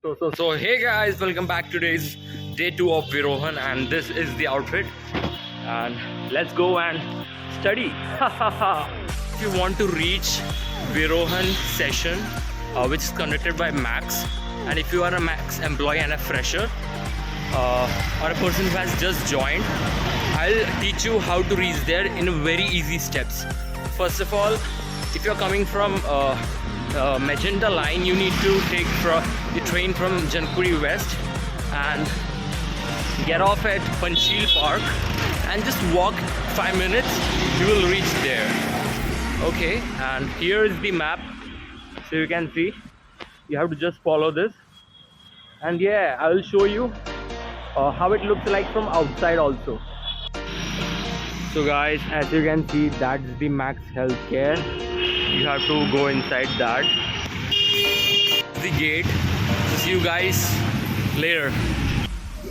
So hey guys, welcome back. Today's day 2 of Virohan, and this is the outfit. And let's go and study. If you want to reach Virohan session, which is conducted by Max, and if you are a Max employee and a fresher, or a person who has just joined, I'll teach you how to reach there in very easy steps. First of all, if you're coming from Magenta line, you need to take the train from Janpuri West and get off at Panchil Park and just walk 5 minutes. You will reach there. Okay, and here is the map, so you can see. You have to just follow this, and yeah, I will show you how it looks like from outside also. So guys, as you can see, that's the Max Healthcare. You have to go inside that. The gate. See you guys later.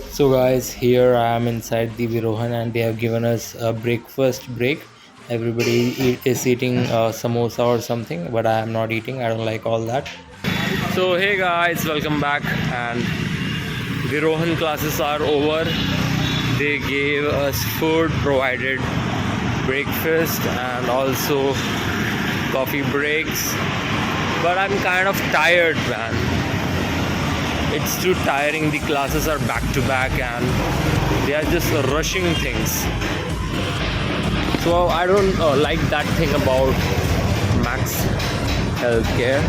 So guys, here I am inside the Virohan, and they have given us a breakfast break. Everybody is eating samosa or something, but I am not eating. I don't like all that. So hey guys, welcome back, and Virohan classes are over. They gave us food, provided breakfast and also coffee breaks, but I'm kind of tired, man. It's too tiring. The classes are back to back and they are just rushing things. So I don't like that thing about Max Healthcare.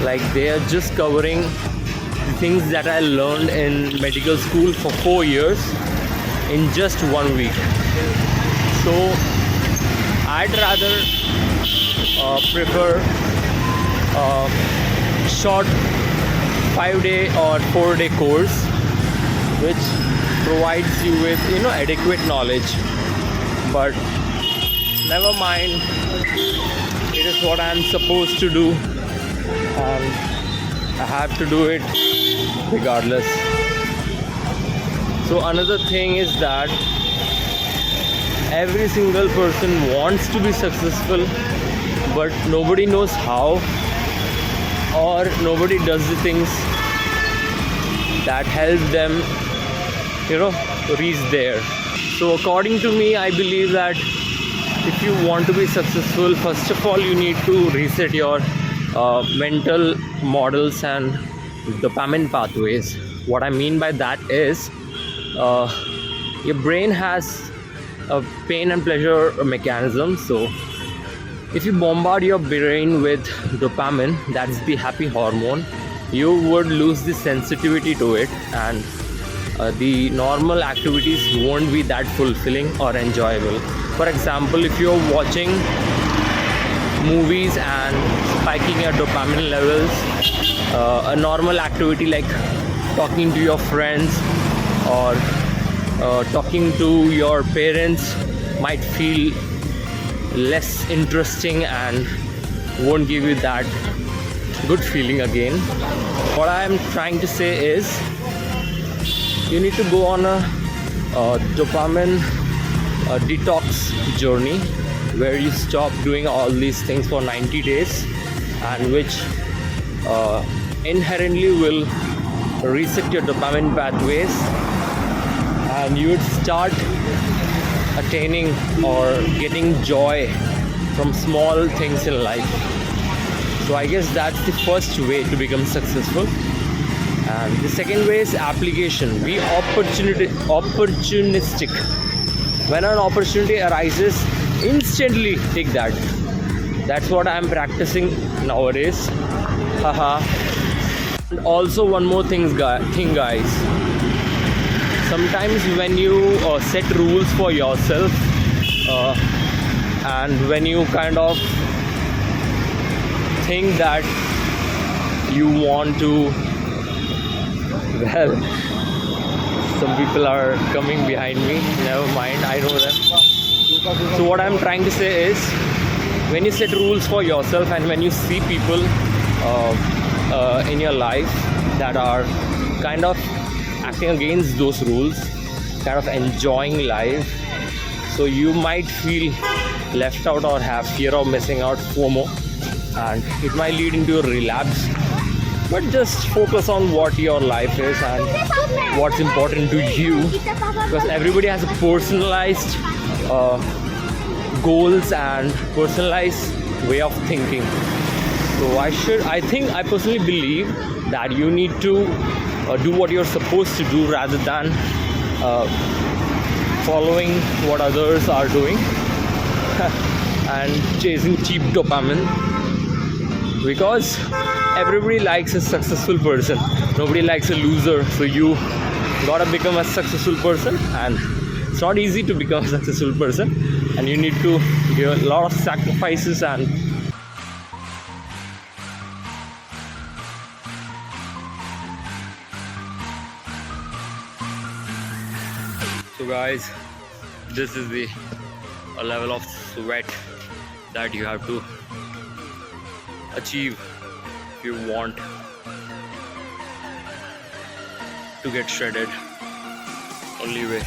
Like, they are just covering things that I learned in medical school for 4 years in just 1 week. So I'd rather prefer a short 5-day or 4-day course which provides you with adequate knowledge. But never mind, it is what I'm supposed to do, and I have to do it regardless. So another thing is that every single person wants to be successful, but nobody knows how, or nobody does the things that help them reach there. So according to me, I believe that if you want to be successful, first of all you need to reset your mental models and dopamine pathways. What I mean by that is your brain has a pain and pleasure mechanism. So if you bombard your brain with dopamine, that's the happy hormone, you would lose the sensitivity to it, and the normal activities won't be that fulfilling or enjoyable. For example, if you're watching movies and spiking your dopamine levels, a normal activity like talking to your friends or talking to your parents might feel less interesting and won't give you that good feeling again. What I am trying to say is, you need to go on a dopamine detox journey where you stop doing all these things for 90 days, and which inherently will reset your dopamine pathways, and you would start attaining or getting joy from small things in life. So I guess that's the first way to become successful. And the second way is application. Be opportunistic. When an opportunity arises, instantly take that. That's what I'm practicing nowadays. Haha. And also one more thing, guys. Sometimes when you set rules for yourself, and when you kind of think that you want to, well, some people are coming behind me, never mind, I know them. So what I'm trying to say is, when you set rules for yourself and when you see people in your life that are kind of acting against those rules, kind of enjoying life, so you might feel left out or have fear of missing out, FOMO, and it might lead into a relapse. but just focus on what your life is and what's important to you, because everybody has a personalized goals and personalized way of thinking. So I personally believe that you need to do what you're supposed to do rather than following what others are doing and chasing cheap dopamine, because everybody likes a successful person, nobody likes a loser. So you gotta become a successful person, and it's not easy to become a successful person, and you need to give a lot of sacrifices. And so guys, this is the level of sweat that you have to achieve if you want to get shredded. Only way.